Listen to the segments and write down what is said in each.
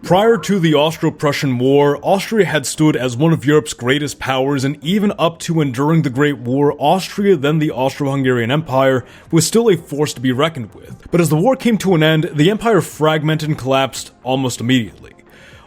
Prior to the Austro-Prussian War, Austria had stood as one of Europe's greatest powers, and even up to and during the Great War, Austria, then the Austro-Hungarian Empire, was still a force to be reckoned with. But as the war came to an end, the empire fragmented and collapsed almost immediately.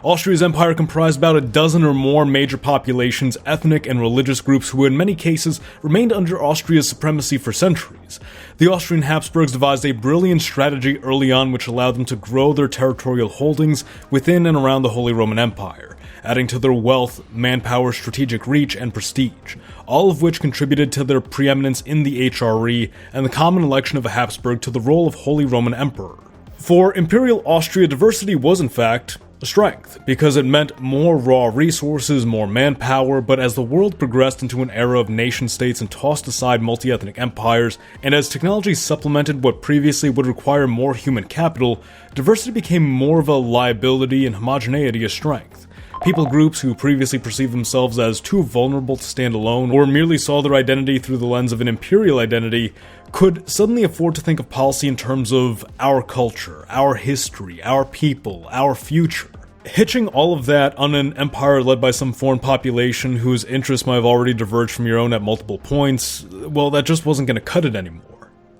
Austria's empire comprised about a dozen or more major populations, ethnic and religious groups who in many cases remained under Austria's supremacy for centuries. The Austrian Hapsburgs devised a brilliant strategy early on which allowed them to grow their territorial holdings within and around the Holy Roman Empire, adding to their wealth, manpower, strategic reach, and prestige, all of which contributed to their preeminence in the HRE and the common election of a Habsburg to the role of Holy Roman Emperor. For Imperial Austria, diversity was in fact a strength, because it meant more raw resources, more manpower, but as the world progressed into an era of nation-states and tossed aside multi-ethnic empires, and as technology supplemented what previously would require more human capital, diversity became more of a liability and homogeneity a strength. People groups who previously perceived themselves as too vulnerable to stand alone, or merely saw their identity through the lens of an imperial identity, could suddenly afford to think of policy in terms of our culture, our history, our people, our future. Hitching all of that on an empire led by some foreign population whose interests might have already diverged from your own at multiple points, well, that just wasn't going to cut it anymore.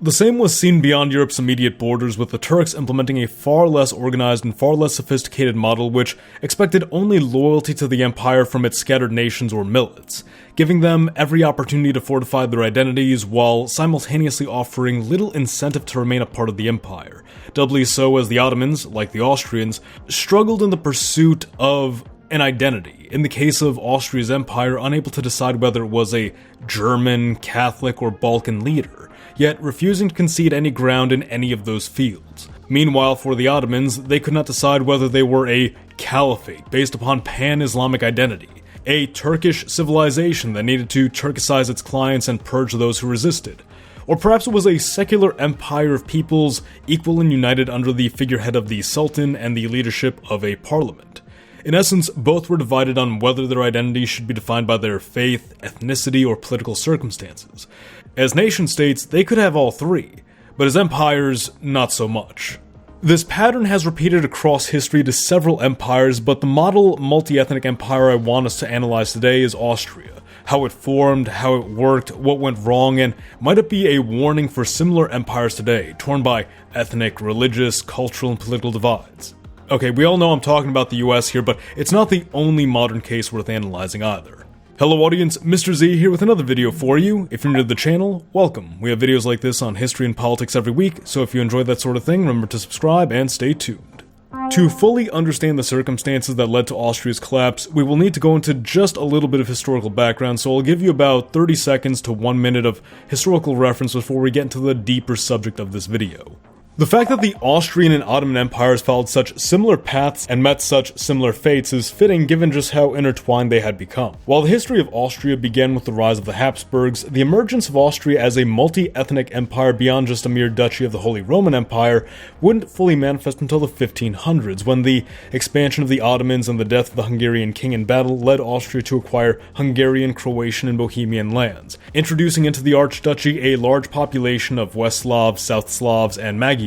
The same was seen beyond Europe's immediate borders, with the Turks implementing a far less organized and far less sophisticated model which expected only loyalty to the empire from its scattered nations or millets, giving them every opportunity to fortify their identities while simultaneously offering little incentive to remain a part of the empire, doubly so as the Ottomans, like the Austrians, struggled in the pursuit of an identity. In the case of Austria's empire, unable to decide whether it was a German, Catholic, or Balkan leader, yet refusing to concede any ground in any of those fields. Meanwhile, for the Ottomans, they could not decide whether they were a caliphate based upon pan-Islamic identity, a Turkish civilization that needed to Turkicize its clients and purge those who resisted, or perhaps it was a secular empire of peoples equal and united under the figurehead of the Sultan and the leadership of a parliament. In essence, both were divided on whether their identity should be defined by their faith, ethnicity, or political circumstances. As nation-states, they could have all three, but as empires, not so much. This pattern has repeated across history to several empires, but the model multi-ethnic empire I want us to analyze today is Austria. How it formed, how it worked, what went wrong, and might it be a warning for similar empires today, torn by ethnic, religious, cultural, and political divides? Okay, we all know I'm talking about the US here, but it's not the only modern case worth analyzing either. Hello audience, Mr. Z here with another video for you. If you're new to the channel, welcome. We have videos like this on history and politics every week, so if you enjoy that sort of thing, remember to subscribe and stay tuned. To fully understand the circumstances that led to Austria's collapse, we will need to go into just a little bit of historical background, so I'll give you about 30 seconds to 1 minute of historical reference before we get into the deeper subject of this video. The fact that the Austrian and Ottoman empires followed such similar paths and met such similar fates is fitting given just how intertwined they had become. While the history of Austria began with the rise of the Hapsburgs, the emergence of Austria as a multi-ethnic empire beyond just a mere duchy of the Holy Roman Empire wouldn't fully manifest until the 1500s, when the expansion of the Ottomans and the death of the Hungarian king in battle led Austria to acquire Hungarian, Croatian, and Bohemian lands, introducing into the Archduchy a large population of West Slavs, South Slavs, and Magyars.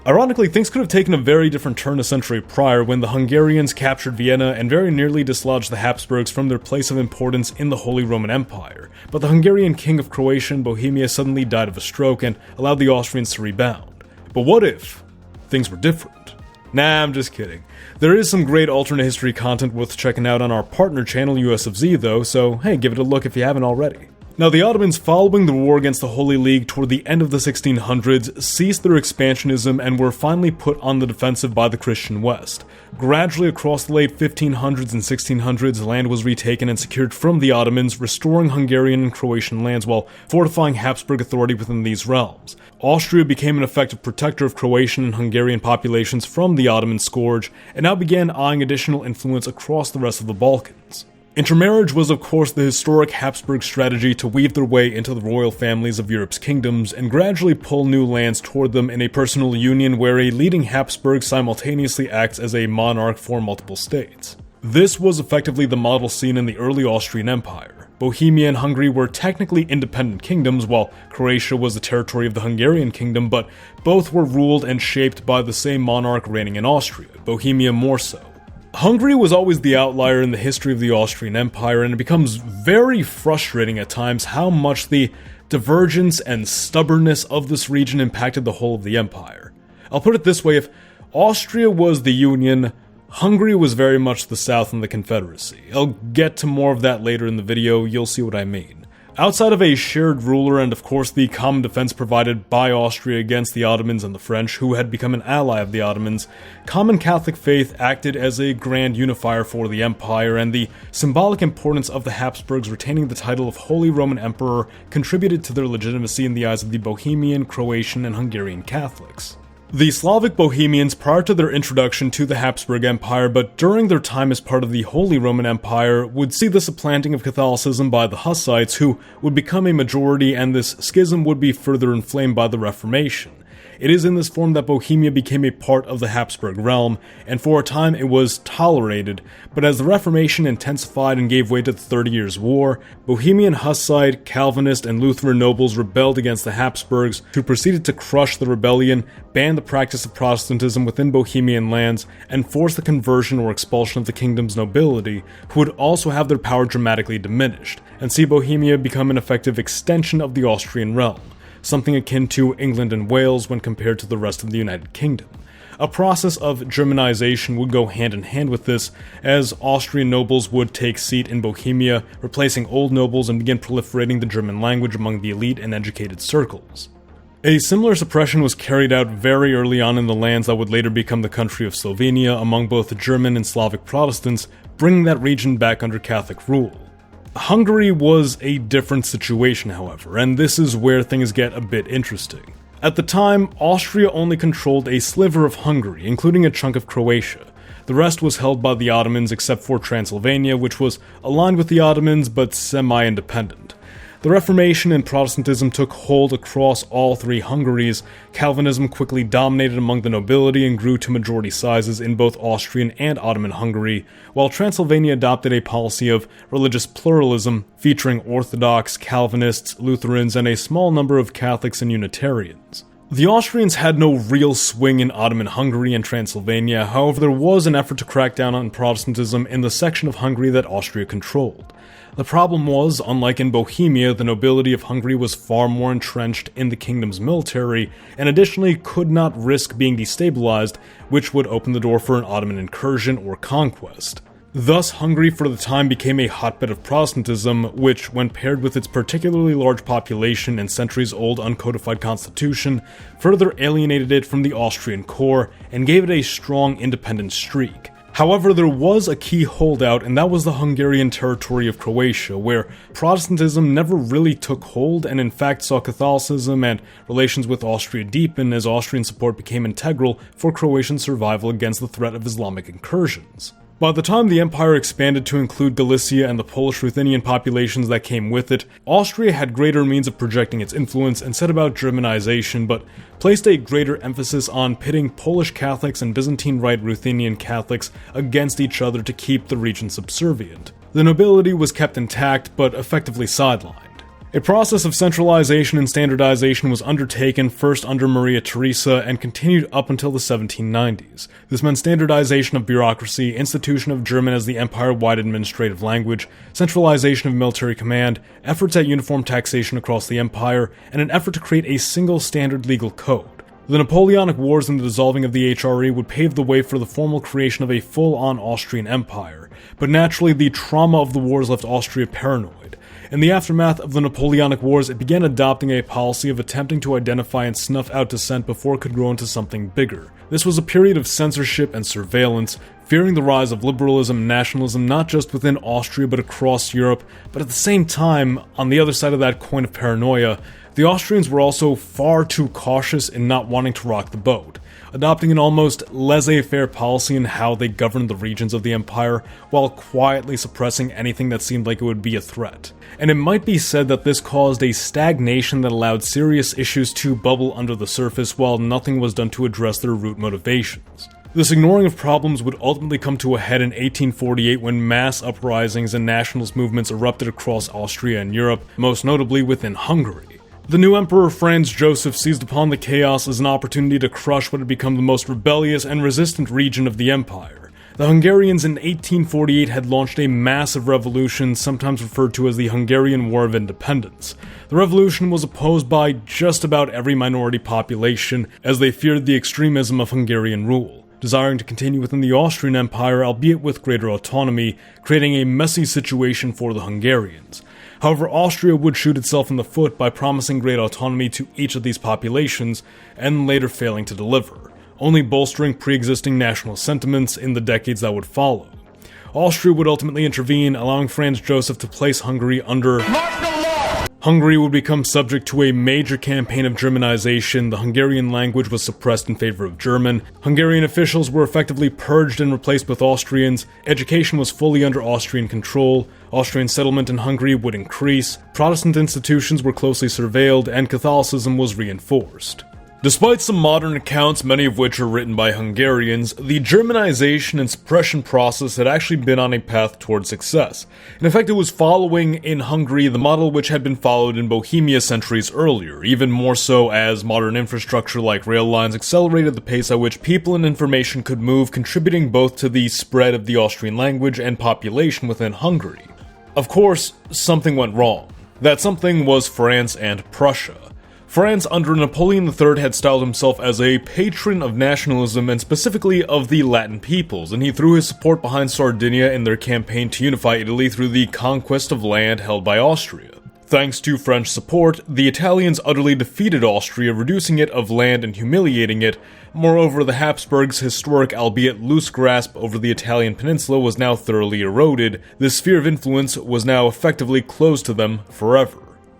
Ironically, things could have taken a very different turn a century prior when the Hungarians captured Vienna and very nearly dislodged the Habsburgs from their place of importance in the Holy Roman Empire. But the Hungarian king of Croatia and Bohemia suddenly died of a stroke and allowed the Austrians to rebound. But what if things were different? Nah, I'm just kidding. There is some great alternate history content worth checking out on our partner channel US of Z though, so hey, give it a look if you haven't already. Now, the Ottomans, following the war against the Holy League toward the end of the 1600s, ceased their expansionism and were finally put on the defensive by the Christian West. Gradually, across the late 1500s and 1600s, land was retaken and secured from the Ottomans, restoring Hungarian and Croatian lands while fortifying Habsburg authority within these realms. Austria became an effective protector of Croatian and Hungarian populations from the Ottoman scourge, and now began eyeing additional influence across the rest of the Balkans. Intermarriage was of course the historic Habsburg strategy to weave their way into the royal families of Europe's kingdoms and gradually pull new lands toward them in a personal union where a leading Habsburg simultaneously acts as a monarch for multiple states. This was effectively the model seen in the early Austrian Empire. Bohemia and Hungary were technically independent kingdoms, while Croatia was the territory of the Hungarian kingdom, but both were ruled and shaped by the same monarch reigning in Austria, Bohemia more so. Hungary was always the outlier in the history of the Austrian Empire, and it becomes very frustrating at times how much the divergence and stubbornness of this region impacted the whole of the empire. I'll put it this way, if Austria was the Union, Hungary was very much the South and the Confederacy. I'll get to more of that later in the video, you'll see what I mean. Outside of a shared ruler and of course the common defense provided by Austria against the Ottomans and the French, who had become an ally of the Ottomans, common Catholic faith acted as a grand unifier for the empire, and the symbolic importance of the Hapsburgs retaining the title of Holy Roman Emperor contributed to their legitimacy in the eyes of the Bohemian, Croatian, and Hungarian Catholics. The Slavic Bohemians, prior to their introduction to the Habsburg Empire, but during their time as part of the Holy Roman Empire, would see the supplanting of Catholicism by the Hussites, who would become a majority, and this schism would be further inflamed by the Reformation. It is in this form that Bohemia became a part of the Habsburg realm, and for a time it was tolerated, but as the Reformation intensified and gave way to the 30 Years' War, Bohemian Hussite, Calvinist, and Lutheran nobles rebelled against the Habsburgs, who proceeded to crush the rebellion, ban the practice of Protestantism within Bohemian lands, and force the conversion or expulsion of the kingdom's nobility, who would also have their power dramatically diminished, and see Bohemia become an effective extension of the Austrian realm, something akin to England and Wales when compared to the rest of the United Kingdom. A process of Germanization would go hand in hand with this, as Austrian nobles would take seat in Bohemia, replacing old nobles and begin proliferating the German language among the elite and educated circles. A similar suppression was carried out very early on in the lands that would later become the country of Slovenia among both the German and Slavic Protestants, bringing that region back under Catholic rule. Hungary was a different situation, however, and this is where things get a bit interesting. At the time, Austria only controlled a sliver of Hungary, including a chunk of Croatia. The rest was held by the Ottomans except for Transylvania, which was aligned with the Ottomans but semi-independent. The Reformation and Protestantism took hold across all three Hungaries. Calvinism quickly dominated among the nobility and grew to majority sizes in both Austrian and Ottoman Hungary, while Transylvania adopted a policy of religious pluralism, featuring Orthodox, Calvinists, Lutherans, and a small number of Catholics and Unitarians. The Austrians had no real swing in Ottoman Hungary and Transylvania, however there was an effort to crack down on Protestantism in the section of Hungary that Austria controlled. The problem was, unlike in Bohemia, the nobility of Hungary was far more entrenched in the kingdom's military, and additionally could not risk being destabilized, which would open the door for an Ottoman incursion or conquest. Thus, Hungary for the time became a hotbed of Protestantism, which, when paired with its particularly large population and centuries-old uncodified constitution, further alienated it from the Austrian core and gave it a strong independent streak. However, there was a key holdout, and that was the Hungarian territory of Croatia, where Protestantism never really took hold and in fact saw Catholicism and relations with Austria deepen as Austrian support became integral for Croatian survival against the threat of Islamic incursions. By the time the empire expanded to include Galicia and the Polish-Ruthenian populations that came with it, Austria had greater means of projecting its influence and set about Germanization, but placed a greater emphasis on pitting Polish Catholics and Byzantine Rite Ruthenian Catholics against each other to keep the region subservient. The nobility was kept intact, but effectively sidelined. A process of centralization and standardization was undertaken first under Maria Theresa and continued up until the 1790s. This meant standardization of bureaucracy, institution of German as the empire-wide administrative language, centralization of military command, efforts at uniform taxation across the empire, and an effort to create a single standard legal code. The Napoleonic Wars and the dissolving of the HRE would pave the way for the formal creation of a full-on Austrian empire, but naturally the trauma of the wars left Austria paranoid. In the aftermath of the Napoleonic Wars, it began adopting a policy of attempting to identify and snuff out dissent before it could grow into something bigger. This was a period of censorship and surveillance, fearing the rise of liberalism and nationalism not just within Austria but across Europe, but at the same time, on the other side of that coin of paranoia, the Austrians were also far too cautious in not wanting to rock the boat, adopting an almost laissez-faire policy in how they governed the regions of the empire, while quietly suppressing anything that seemed like it would be a threat. And it might be said that this caused a stagnation that allowed serious issues to bubble under the surface while nothing was done to address their root motivations. This ignoring of problems would ultimately come to a head in 1848 when mass uprisings and nationalist movements erupted across Austria and Europe, most notably within Hungary. The new Emperor Franz Joseph seized upon the chaos as an opportunity to crush what had become the most rebellious and resistant region of the empire. The Hungarians in 1848 had launched a massive revolution, sometimes referred to as the Hungarian War of Independence. The revolution was opposed by just about every minority population, as they feared the extremism of Hungarian rule, desiring to continue within the Austrian Empire, albeit with greater autonomy, creating a messy situation for the Hungarians. However, Austria would shoot itself in the foot by promising great autonomy to each of these populations, and later failing to deliver, only bolstering pre-existing national sentiments in the decades that would follow. Austria would ultimately intervene, allowing Franz Joseph to place Hungary under martial law. Hungary would become subject to a major campaign of Germanization. The Hungarian language was suppressed in favor of German. Hungarian officials were effectively purged and replaced with Austrians. Education was fully under Austrian control. Austrian settlement in Hungary would increase. Protestant institutions were closely surveilled, and Catholicism was reinforced. Despite some modern accounts, many of which are written by Hungarians, the Germanization and suppression process had actually been on a path toward success. In effect, it was following in Hungary the model which had been followed in Bohemia centuries earlier, even more so as modern infrastructure like rail lines accelerated the pace at which people and information could move, contributing both to the spread of the Austrian language and population within Hungary. Of course, something went wrong. That something was France and Prussia. France under Napoleon III had styled himself as a patron of nationalism and specifically of the Latin peoples, and he threw his support behind Sardinia in their campaign to unify Italy through the conquest of land held by Austria. Thanks to French support, the Italians utterly defeated Austria, reducing it of land and humiliating it. Moreover, the Hapsburgs' historic albeit loose grasp over the Italian peninsula was now thoroughly eroded. This sphere of influence was now effectively closed to them forever.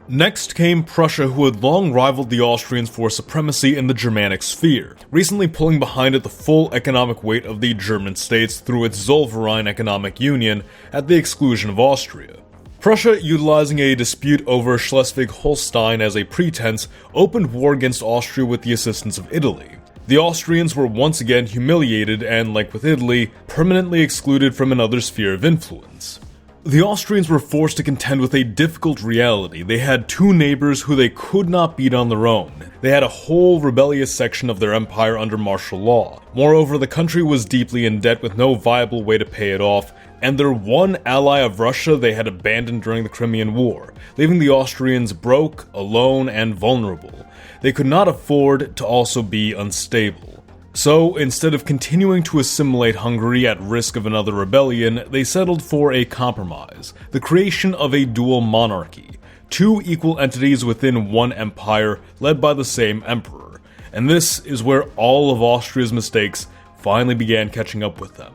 Next came Prussia, who had long rivaled the Austrians for supremacy in the Germanic sphere, recently pulling behind it the full economic weight of the German states through its Zollverein economic union at the exclusion of Austria. Prussia, utilizing a dispute over Schleswig-Holstein as a pretense, opened war against Austria with the assistance of Italy. The Austrians were once again humiliated and, like with Italy, permanently excluded from another sphere of influence. The Austrians were forced to contend with a difficult reality. They had two neighbors who they could not beat on their own. They had a whole rebellious section of their empire under martial law. Moreover, the country was deeply in debt with no viable way to pay it off, and their one ally of Russia they had abandoned during the Crimean War, leaving the Austrians broke, alone, and vulnerable. They could not afford to also be unstable. So, instead of continuing to assimilate Hungary at risk of another rebellion, they settled for a compromise, the creation of a dual monarchy, two equal entities within one empire led by the same emperor. And this is where all of Austria's mistakes finally began catching up with them.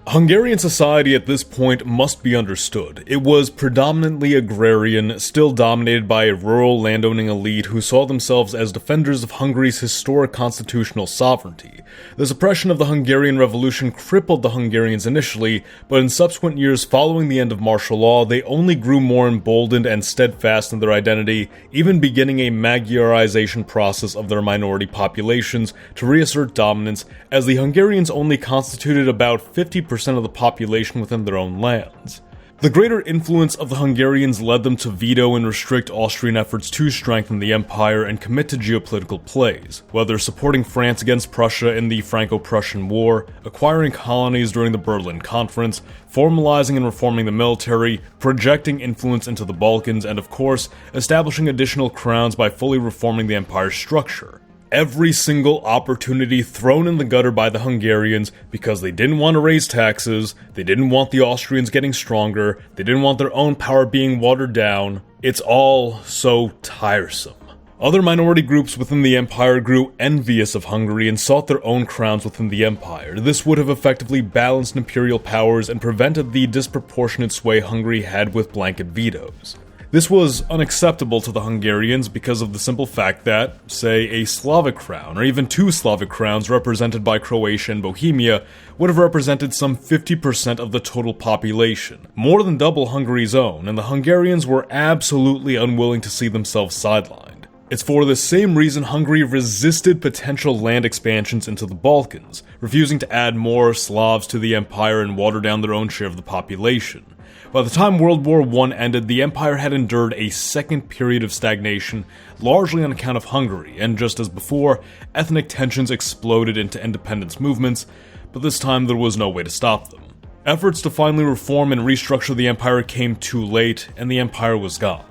Hungarian society at this point must be understood. It was predominantly agrarian, still dominated by a rural landowning elite who saw themselves as defenders of Hungary's historic constitutional sovereignty. The suppression of the Hungarian Revolution crippled the Hungarians initially, but in subsequent years following the end of martial law, they only grew more emboldened and steadfast in their identity, even beginning a Magyarization process of their minority populations to reassert dominance, as the Hungarians only constituted about 50% of the population within their own lands. The greater influence of the Hungarians led them to veto and restrict Austrian efforts to strengthen the empire and commit to geopolitical plays, whether supporting France against Prussia in the Franco-Prussian War, acquiring colonies during the Berlin Conference, formalizing and reforming the military, projecting influence into the Balkans, and of course, establishing additional crowns by fully reforming the empire's structure. Every single opportunity thrown in the gutter by the Hungarians because they didn't want to raise taxes, they didn't want the Austrians getting stronger, they didn't want their own power being watered down. It's all so tiresome. Other minority groups within the empire grew envious of Hungary and sought their own crowns within the empire. This would have effectively balanced imperial powers and prevented the disproportionate sway Hungary had with blanket vetoes. This was unacceptable to the Hungarians because of the simple fact that, say, a Slavic crown, or even two Slavic crowns represented by Croatia and Bohemia, would have represented some 50% of the total population, more than double Hungary's own, and the Hungarians were absolutely unwilling to see themselves sidelined. It's for the same reason Hungary resisted potential land expansions into the Balkans, refusing to add more Slavs to the empire and water down their own share of the population. By the time World War I ended, the empire had endured a second period of stagnation, largely on account of Hungary, and just as before, ethnic tensions exploded into independence movements, but this time there was no way to stop them. Efforts to finally reform and restructure the empire came too late, and the empire was gone.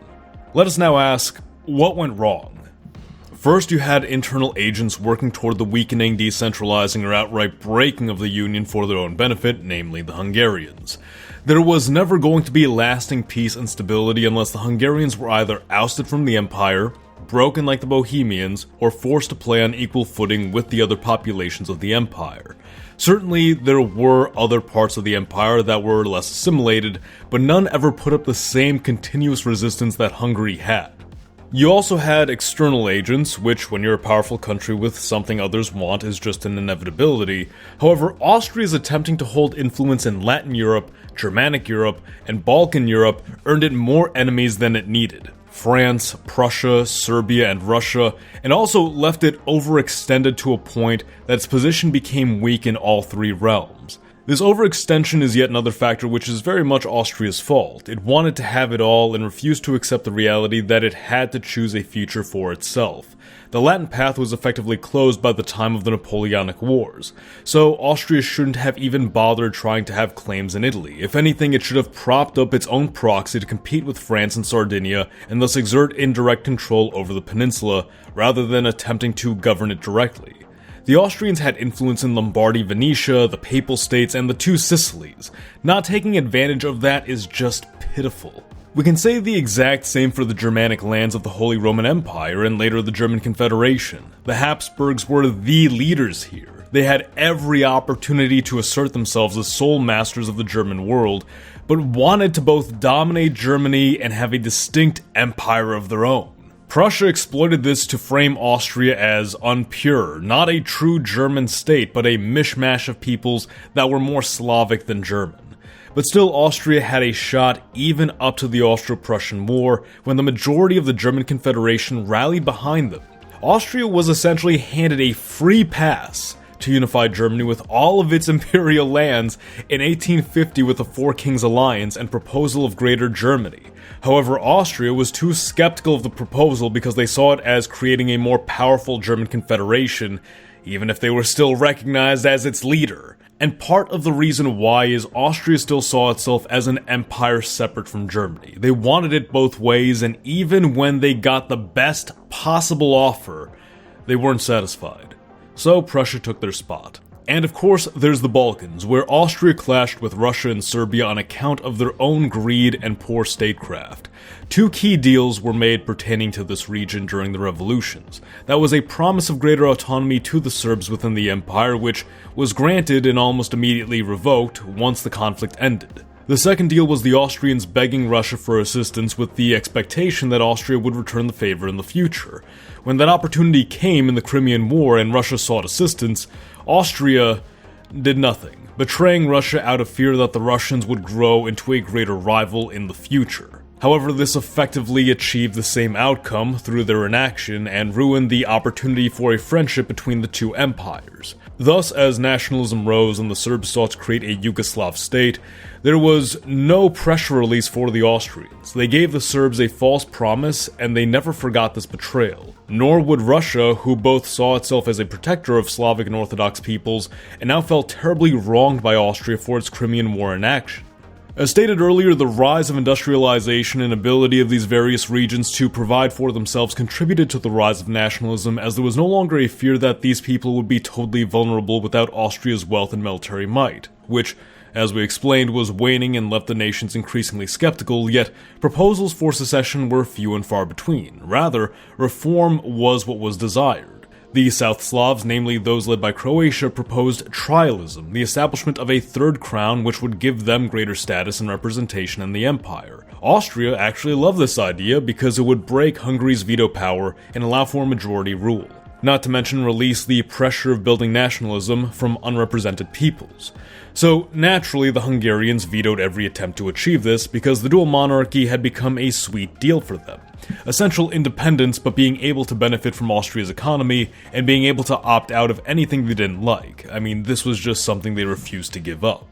Let us now ask, what went wrong? First, you had internal agents working toward the weakening, decentralizing, or outright breaking of the Union for their own benefit, namely the Hungarians. There was never going to be lasting peace and stability unless the Hungarians were either ousted from the empire, broken like the Bohemians, or forced to play on equal footing with the other populations of the empire. Certainly, there were other parts of the empire that were less assimilated, but none ever put up the same continuous resistance that Hungary had. You also had external agents, which, when you're a powerful country with something others want, is just an inevitability. However, Austria is attempting to hold influence in Latin Europe, Germanic Europe, and Balkan Europe earned it more enemies than it needed. France, Prussia, Serbia, and Russia, and also left it overextended to a point that its position became weak in all three realms. This overextension is yet another factor which is very much Austria's fault. It wanted to have it all and refused to accept the reality that it had to choose a future for itself. The Latin path was effectively closed by the time of the Napoleonic Wars, so Austria shouldn't have even bothered trying to have claims in Italy. If anything, it should have propped up its own proxy to compete with France and Sardinia and thus exert indirect control over the peninsula, rather than attempting to govern it directly. The Austrians had influence in Lombardy, Venetia, the Papal States, and the two Sicilies. Not taking advantage of that is just pitiful. We can say the exact same for the Germanic lands of the Holy Roman Empire and later the German Confederation. The Hapsburgs were the leaders here. They had every opportunity to assert themselves as sole masters of the German world, but wanted to both dominate Germany and have a distinct empire of their own. Prussia exploited this to frame Austria as unpure, not a true German state, but a mishmash of peoples that were more Slavic than German. But still, Austria had a shot even up to the Austro-Prussian War, when the majority of the German Confederation rallied behind them. Austria was essentially handed a free pass to unify Germany with all of its imperial lands in 1850 with the Four Kings Alliance and proposal of Greater Germany. However, Austria was too skeptical of the proposal because they saw it as creating a more powerful German confederation, even if they were still recognized as its leader. And part of the reason why is Austria still saw itself as an empire separate from Germany. They wanted it both ways, and even when they got the best possible offer, they weren't satisfied. So Prussia took their spot. And of course, there's the Balkans, where Austria clashed with Russia and Serbia on account of their own greed and poor statecraft. Two key deals were made pertaining to this region during the revolutions. That was a promise of greater autonomy to the Serbs within the empire, which was granted and almost immediately revoked once the conflict ended. The second deal was the Austrians begging Russia for assistance with the expectation that Austria would return the favor in the future. When that opportunity came in the Crimean War and Russia sought assistance, Austria did nothing, betraying Russia out of fear that the Russians would grow into a greater rival in the future. However, this effectively achieved the same outcome through their inaction and ruined the opportunity for a friendship between the two empires. Thus, as nationalism rose and the Serbs sought to create a Yugoslav state, there was no pressure release for the Austrians. They gave the Serbs a false promise, and they never forgot this betrayal. Nor would Russia, who both saw itself as a protector of Slavic and Orthodox peoples, and now felt terribly wronged by Austria for its Crimean War inaction. As stated earlier, the rise of industrialization and ability of these various regions to provide for themselves contributed to the rise of nationalism, as there was no longer a fear that these people would be totally vulnerable without Austria's wealth and military might, which, as we explained, was waning and left the nations increasingly skeptical, yet proposals for secession were few and far between. Rather, reform was what was desired. The South Slavs, namely those led by Croatia, proposed trialism, the establishment of a third crown which would give them greater status and representation in the empire. Austria actually loved this idea because it would break Hungary's veto power and allow for majority rule. not to mention release the pressure of building nationalism from unrepresented peoples. So naturally, the Hungarians vetoed every attempt to achieve this because the dual monarchy had become a sweet deal for them. Essential independence, but being able to benefit from Austria's economy and being able to opt out of anything they didn't like. I mean, this was just something they refused to give up.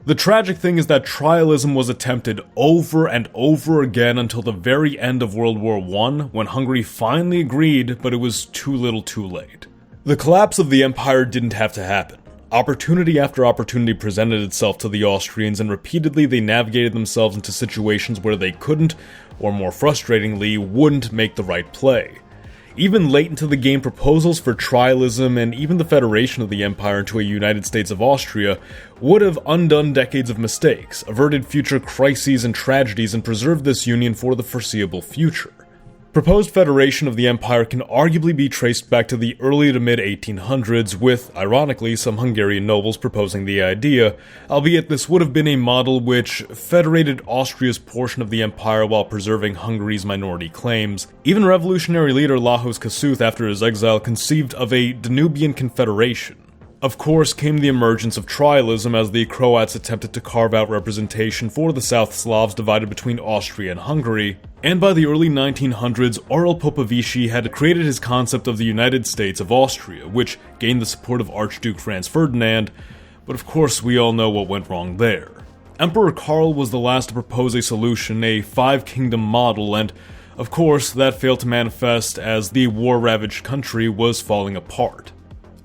The tragic thing is that trialism was attempted over and over again until the very end of World War I, when Hungary finally agreed, but it was too little too late. The collapse of the empire didn't have to happen. Opportunity after opportunity presented itself to the Austrians, and repeatedly they navigated themselves into situations where they couldn't, or more frustratingly, wouldn't make the right play. Even late into the game, proposals for trialism and even the federation of the empire into a United States of Austria would have undone decades of mistakes, averted future crises and tragedies, and preserved this union for the foreseeable future. Proposed federation of the empire can arguably be traced back to the early to mid-1800s, with, ironically, some Hungarian nobles proposing the idea, albeit this would have been a model which federated Austria's portion of the empire while preserving Hungary's minority claims. Even revolutionary leader Lajos Kossuth, after his exile, conceived of a Danubian confederation. Of course, came the emergence of trialism as the Croats attempted to carve out representation for the South Slavs divided between Austria and Hungary, and by the early 1900s, Orel Popovici had created his concept of the United States of Austria, which gained the support of Archduke Franz Ferdinand, but of course we all know what went wrong there. Emperor Karl was the last to propose a solution, a five-kingdom model, and of course that failed to manifest as the war-ravaged country was falling apart.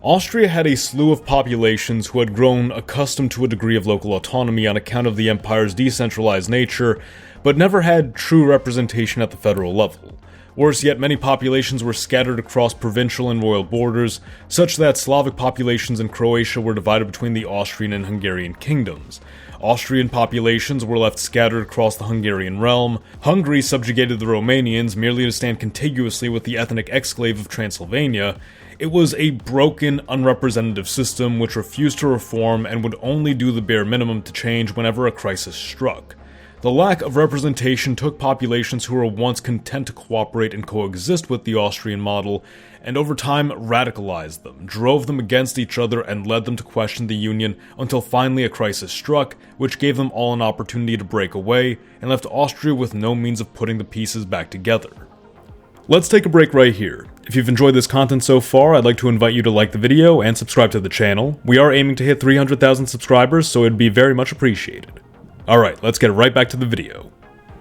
Austria had a slew of populations who had grown accustomed to a degree of local autonomy on account of the empire's decentralized nature, but never had true representation at the federal level. Worse yet, many populations were scattered across provincial and royal borders, such that Slavic populations in Croatia were divided between the Austrian and Hungarian kingdoms. Austrian populations were left scattered across the Hungarian realm. Hungary subjugated the Romanians merely to stand contiguously with the ethnic exclave of Transylvania. It was a broken, unrepresentative system which refused to reform and would only do the bare minimum to change whenever a crisis struck. The lack of representation took populations who were once content to cooperate and coexist with the Austrian model, and over time radicalized them, drove them against each other, and led them to question the Union until finally a crisis struck, which gave them all an opportunity to break away, and left Austria with no means of putting the pieces back together. Let's take a break right here. If you've enjoyed this content so far, I'd like to invite you to like the video and subscribe to the channel. We are aiming to hit 300,000 subscribers, so it'd be very much appreciated. Alright, let's get right back to the video.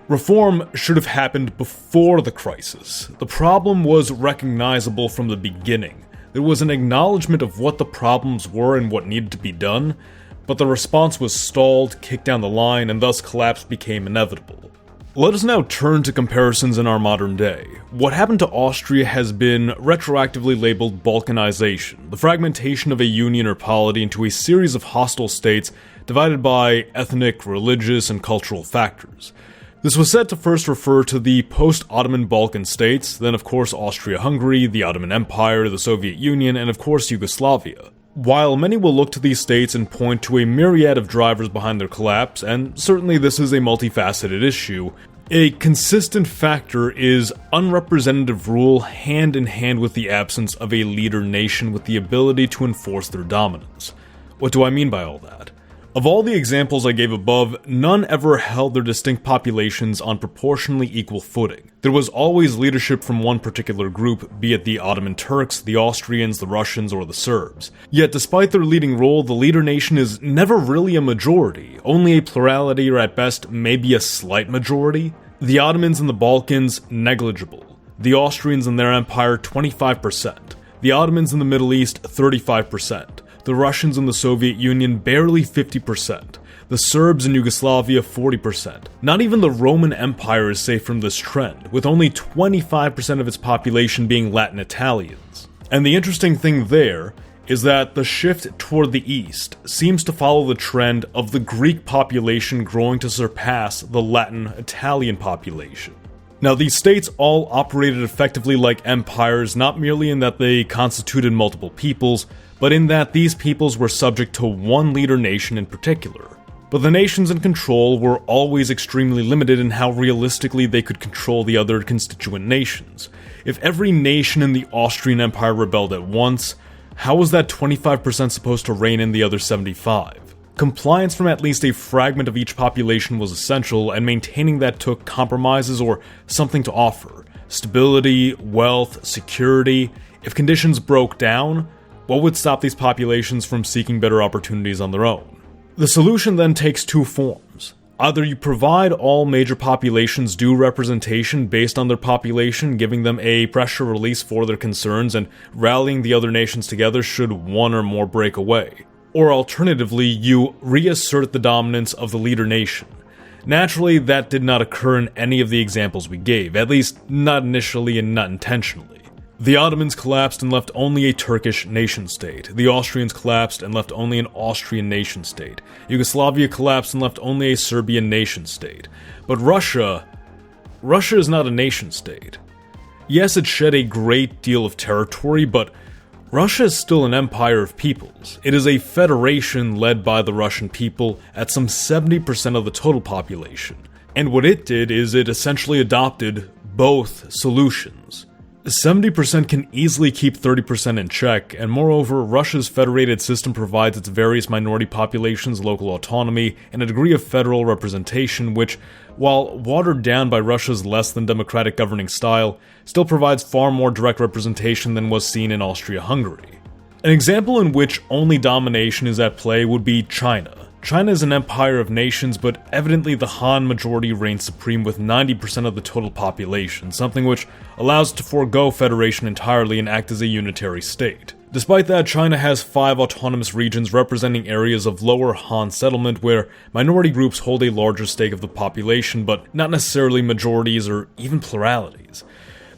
Reform should have happened before the crisis. The problem was recognizable from the beginning. There was an acknowledgement of what the problems were and what needed to be done, but the response was stalled, kicked down the line, and thus collapse became inevitable. Let us now turn to comparisons in our modern day. What happened to Austria has been retroactively labeled balkanization, the fragmentation of a union or polity into a series of hostile states divided by ethnic, religious, and cultural factors. This was said to first refer to the post-Ottoman Balkan states, then of course Austria-Hungary, the Ottoman Empire, the Soviet Union, and of course Yugoslavia. While many will look to these states and point to a myriad of drivers behind their collapse, and certainly this is a multifaceted issue, a consistent factor is unrepresentative rule hand in hand with the absence of a leader nation with the ability to enforce their dominance. What do I mean by all that? Of all the examples I gave above, none ever held their distinct populations on proportionally equal footing. There was always leadership from one particular group, be it the Ottoman Turks, the Austrians, the Russians, or the Serbs. Yet despite their leading role, the leader nation is never really a majority, only a plurality or at best maybe a slight majority. The Ottomans in the Balkans, negligible. The Austrians in their empire, 25%. The Ottomans in the Middle East, 35%. The Russians in the Soviet Union, barely 50%. The Serbs in Yugoslavia, 40%. Not even the Roman Empire is safe from this trend, with only 25% of its population being Latin Italians. And the interesting thing there is that the shift toward the east seems to follow the trend of the Greek population growing to surpass the Latin Italian population. Now, these states all operated effectively like empires, not merely in that they constituted multiple peoples, but in that these peoples were subject to one leader nation in particular. But the nations in control were always extremely limited in how realistically they could control the other constituent nations. If every nation in the Austrian Empire rebelled at once, how was that 25% supposed to rein in the other 75? Compliance from at least a fragment of each population was essential, and maintaining that took compromises or something to offer. Stability, wealth, security. If conditions broke down, what would stop these populations from seeking better opportunities on their own? The solution then takes two forms. Either you provide all major populations due representation based on their population, giving them a pressure release for their concerns and rallying the other nations together should one or more break away. Or alternatively, you reassert the dominance of the leader nation. Naturally, that did not occur in any of the examples we gave, at least not initially and not intentionally. The Ottomans collapsed and left only a Turkish nation-state. The Austrians collapsed and left only an Austrian nation-state. Yugoslavia collapsed and left only a Serbian nation-state. But Russia is not a nation-state. Yes, it shed a great deal of territory, but Russia is still an empire of peoples. It is a federation led by the Russian people at some 70% of the total population. And what it did is it essentially adopted both solutions. 70% can easily keep 30% in check, and moreover, Russia's federated system provides its various minority populations local autonomy and a degree of federal representation which, while watered down by Russia's less than democratic governing style, still provides far more direct representation than was seen in Austria-Hungary. An example in which only domination is at play would be China. China is an empire of nations, but evidently the Han majority reigns supreme with 90% of the total population, something which allows it to forego federation entirely and act as a unitary state. Despite that, China has 5 autonomous regions representing areas of lower Han settlement where minority groups hold a larger stake of the population, but not necessarily majorities or even pluralities.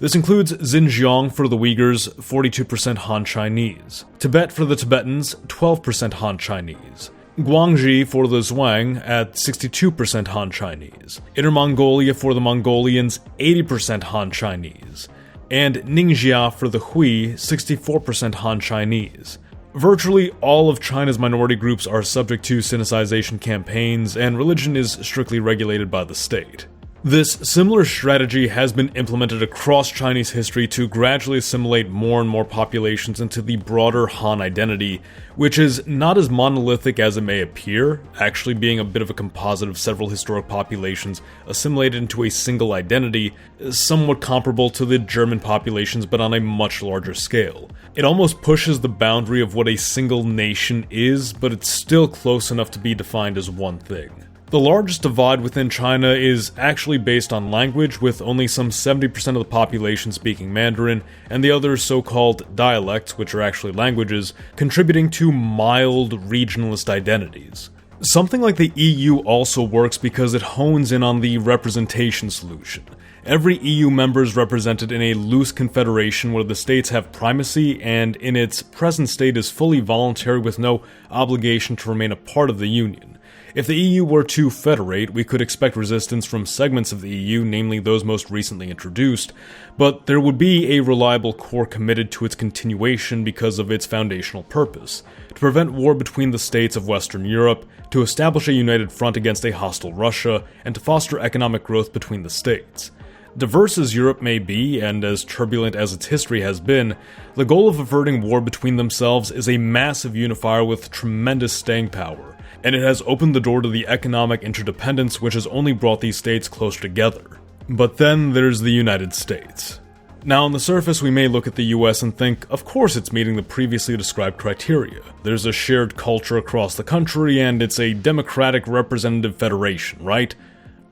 This includes Xinjiang for the Uyghurs, 42% Han Chinese, Tibet for the Tibetans, 12% Han Chinese, Guangxi for the Zhuang at 62% Han Chinese, Inner Mongolia for the Mongolians, 80% Han Chinese, and Ningxia for the Hui, 64% Han Chinese. Virtually all of China's minority groups are subject to Sinicization campaigns, and religion is strictly regulated by the state. This similar strategy has been implemented across Chinese history to gradually assimilate more and more populations into the broader Han identity, which is not as monolithic as it may appear, actually being a bit of a composite of several historic populations assimilated into a single identity, somewhat comparable to the German populations but on a much larger scale. It almost pushes the boundary of what a single nation is, but it's still close enough to be defined as one thing. The largest divide within China is actually based on language, with only some 70% of the population speaking Mandarin, and the other so-called dialects, which are actually languages, contributing to mild regionalist identities. Something like the EU also works because it hones in on the representation solution. Every EU member is represented in a loose confederation where the states have primacy and in its present state is fully voluntary with no obligation to remain a part of the Union. If the EU were to federate, we could expect resistance from segments of the EU, namely those most recently introduced, but there would be a reliable core committed to its continuation because of its foundational purpose: to prevent war between the states of Western Europe, to establish a united front against a hostile Russia, and to foster economic growth between the states. Diverse as Europe may be, and as turbulent as its history has been, the goal of averting war between themselves is a massive unifier with tremendous staying power, and it has opened the door to the economic interdependence which has only brought these states closer together. But then there's the United States. Now, on the surface, we may look at the US and think, of course it's meeting the previously described criteria. There's a shared culture across the country, and it's a democratic representative federation, right?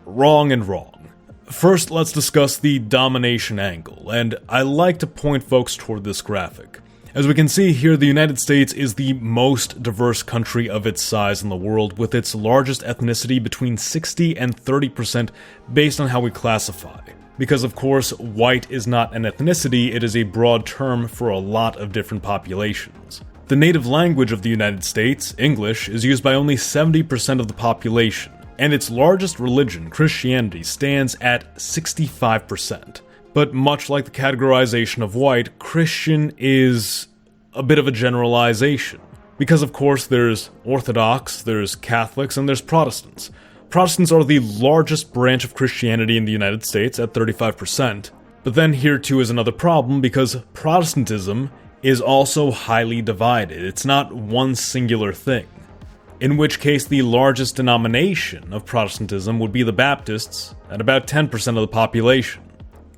Wrong and wrong. First, let's discuss the domination angle, and I like to point folks toward this graphic. As we can see here, the United States is the most diverse country of its size in the world, with its largest ethnicity between 60 and 30% based on how we classify. Because of course, white is not an ethnicity, it is a broad term for a lot of different populations. The native language of the United States, English, is used by only 70% of the population, and its largest religion, Christianity, stands at 65%. But much like the categorization of white, Christian is a bit of a generalization. Because of course there's Orthodox, there's Catholics, and there's Protestants. Protestants are the largest branch of Christianity in the United States at 35%. But then here too is another problem, because Protestantism is also highly divided. It's not one singular thing. In which case the largest denomination of Protestantism would be the Baptists, at about 10% of the population.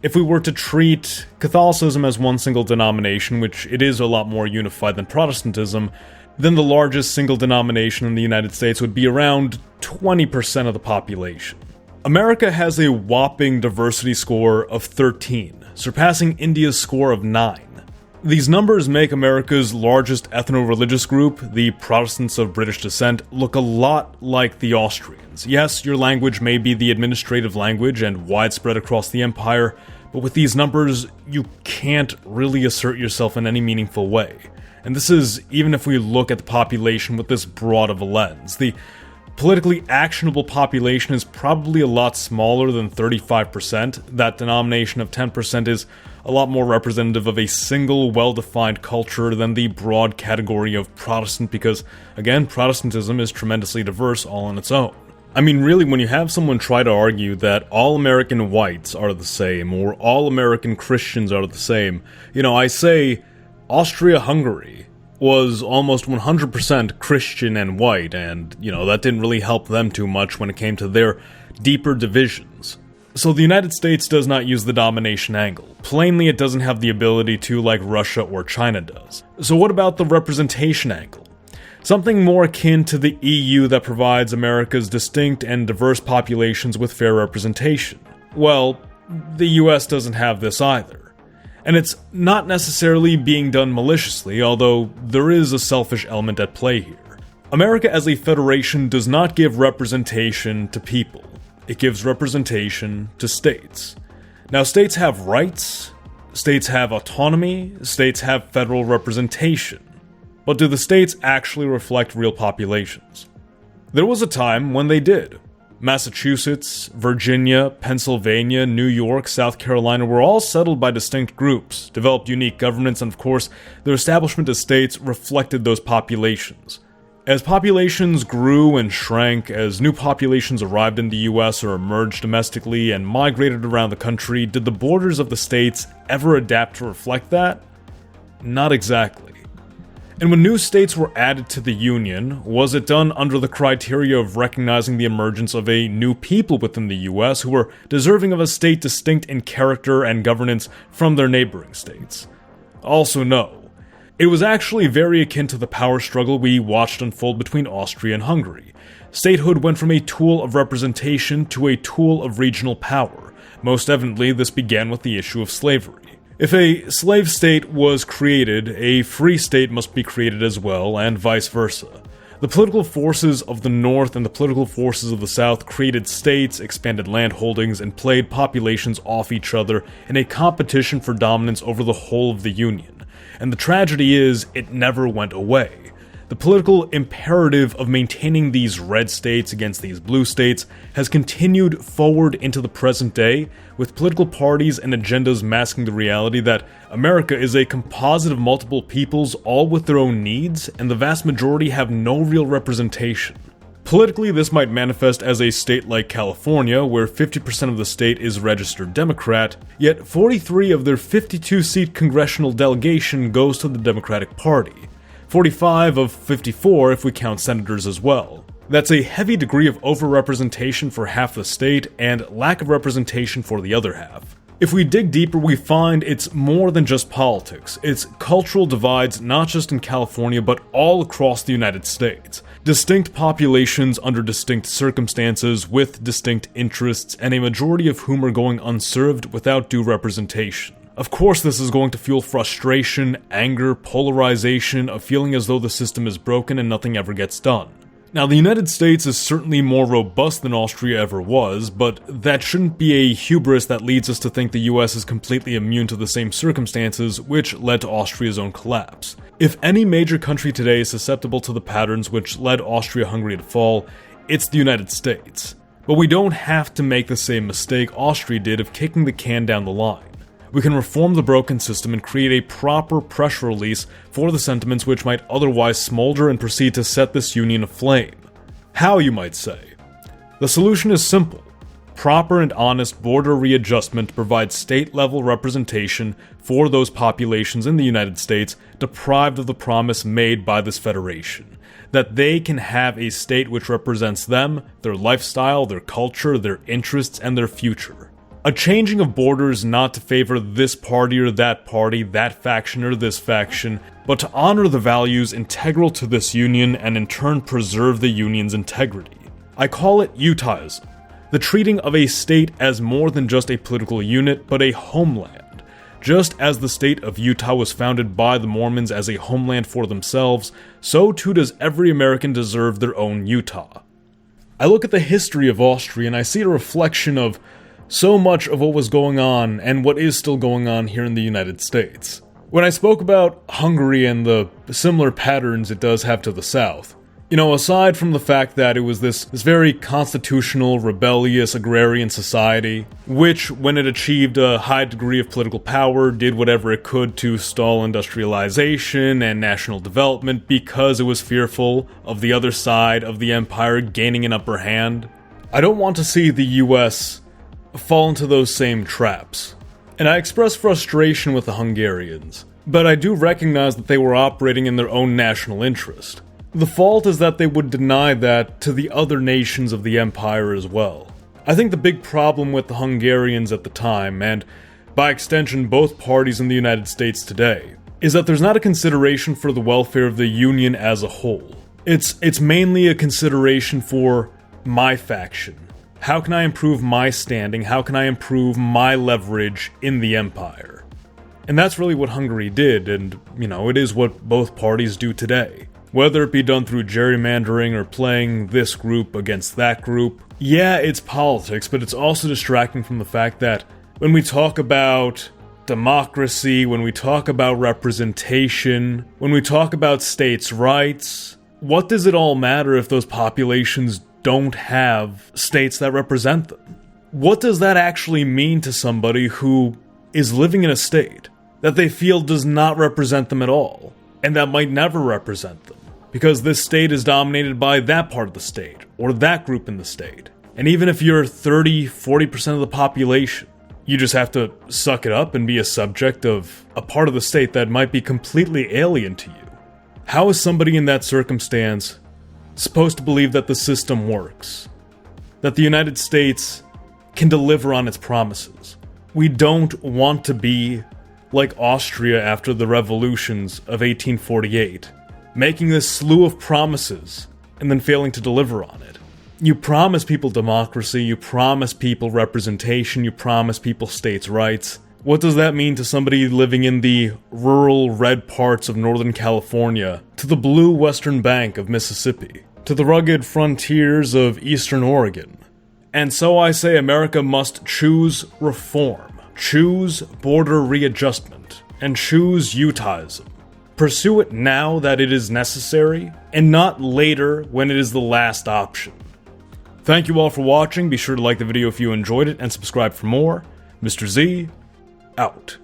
If we were to treat Catholicism as one single denomination, which it is a lot more unified than Protestantism, then the largest single denomination in the United States would be around 20% of the population. America has a whopping diversity score of 13, surpassing India's score of 9. These numbers make America's largest ethno-religious group, the Protestants of British descent, look a lot like the Austrians. Yes, your language may be the administrative language and widespread across the empire, but with these numbers, you can't really assert yourself in any meaningful way. And this is even if we look at the population with this broad of a lens. The politically actionable population is probably a lot smaller than 35%. That denomination of 10% is a lot more representative of a single, well-defined culture than the broad category of Protestant, because, again, Protestantism is tremendously diverse all on its own. I mean, really, when you have someone try to argue that all American whites are the same, or all American Christians are the same, I say Austria-Hungary was almost 100% Christian and white, and, that didn't really help them too much when it came to their deeper divisions. So the United States does not use the domination angle. Plainly, it doesn't have the ability to like Russia or China does. So what about the representation angle? Something more akin to the EU that provides America's distinct and diverse populations with fair representation. Well, the US doesn't have this either. And it's not necessarily being done maliciously, although there is a selfish element at play here. America as a federation does not give representation to people. It gives representation to states. Now, states have rights, states have autonomy, states have federal representation. But do the states actually reflect real populations? There was a time when they did. Massachusetts, Virginia, Pennsylvania, New York, South Carolina were all settled by distinct groups, developed unique governments, and of course, their establishment as states reflected those populations. As populations grew and shrank, as new populations arrived in the US or emerged domestically and migrated around the country, did the borders of the states ever adapt to reflect that? Not exactly. And when new states were added to the Union, was it done under the criteria of recognizing the emergence of a new people within the US who were deserving of a state distinct in character and governance from their neighboring states? Also no. It was actually very akin to the power struggle we watched unfold between Austria and Hungary. Statehood went from a tool of representation to a tool of regional power. Most evidently, this began with the issue of slavery. If a slave state was created, a free state must be created as well, and vice versa. The political forces of the North and the political forces of the South created states, expanded land holdings, and played populations off each other in a competition for dominance over the whole of the Union. And the tragedy is, it never went away. The political imperative of maintaining these red states against these blue states has continued forward into the present day, with political parties and agendas masking the reality that America is a composite of multiple peoples, all with their own needs, and the vast majority have no real representation. Politically, this might manifest as a state like California, where 50% of the state is registered Democrat, yet 43 of their 52-seat congressional delegation goes to the Democratic Party. 45 of 54 if we count senators as well. That's a heavy degree of overrepresentation for half the state and lack of representation for the other half. If we dig deeper, we find it's more than just politics. It's cultural divides not just in California, but all across the United States. Distinct populations under distinct circumstances with distinct interests, and a majority of whom are going unserved without due representation. Of course, this is going to fuel frustration, anger, polarization, a feeling as though the system is broken and nothing ever gets done. Now, the United States is certainly more robust than Austria ever was, but that shouldn't be a hubris that leads us to think the US is completely immune to the same circumstances which led to Austria's own collapse. If any major country today is susceptible to the patterns which led Austria-Hungary to fall, it's the United States. But we don't have to make the same mistake Austria did of kicking the can down the line. we can reform the broken system and create a proper pressure release for the sentiments which might otherwise smolder and proceed to set this union aflame. How, you might say? The solution is simple. Proper and honest border readjustment provides state-level representation for those populations in the United States deprived of the promise made by this federation, that they can have a state which represents them, their lifestyle, their culture, their interests, and their future. A changing of borders not to favor this party or that party, that faction or this faction, but to honor the values integral to this union and in turn preserve the union's integrity. I call it Utahism. The treating of a state as more than just a political unit, but a homeland. Just as the state of Utah was founded by the Mormons as a homeland for themselves, so too does every American deserve their own Utah. I look at the history of Austria and I see a reflection of so much of what was going on and what is still going on here in the United States. When I spoke about Hungary and the similar patterns it does have to the south, aside from the fact that it was this very constitutional, rebellious, agrarian society, which, when it achieved a high degree of political power, did whatever it could to stall industrialization and national development because it was fearful of the other side of the empire gaining an upper hand, I don't want to see the US fall into those same traps. And I express frustration with the Hungarians, but I do recognize that they were operating in their own national interest. The fault is that they would deny that to the other nations of the empire as well. I think the big problem with the Hungarians at the time, and by extension both parties in the United States today, is that there's not a consideration for the welfare of the Union as a whole. It's mainly a consideration for my faction. How can I improve my standing? How can I improve my leverage in the empire? And that's really what Hungary did, and, it is what both parties do today. Whether it be done through gerrymandering or playing this group against that group. Yeah, it's politics, but it's also distracting from the fact that when we talk about democracy, when we talk about representation, when we talk about states' rights, what does it all matter if those populations don't have states that represent them? What does that actually mean to somebody who is living in a state that they feel does not represent them at all, and that might never represent them? Because this state is dominated by that part of the state, or that group in the state. And even if you're 30, 40% of the population, you just have to suck it up and be a subject of a part of the state that might be completely alien to you. How is somebody in that circumstance supposed to believe that the system works? That the United States can deliver on its promises? We don't want to be like Austria after the revolutions of 1848. Making this slew of promises, and then failing to deliver on it. You promise people democracy, you promise people representation, you promise people states' rights. What does that mean to somebody living in the rural red parts of Northern California, to the blue western bank of Mississippi, to the rugged frontiers of Eastern Oregon? And so I say America must choose reform, choose border readjustment, and choose Utahism. Pursue it now that it is necessary, and not later when it is the last option. Thank you all for watching. Be sure to like the video if you enjoyed it, and subscribe for more. Mr. Z, out.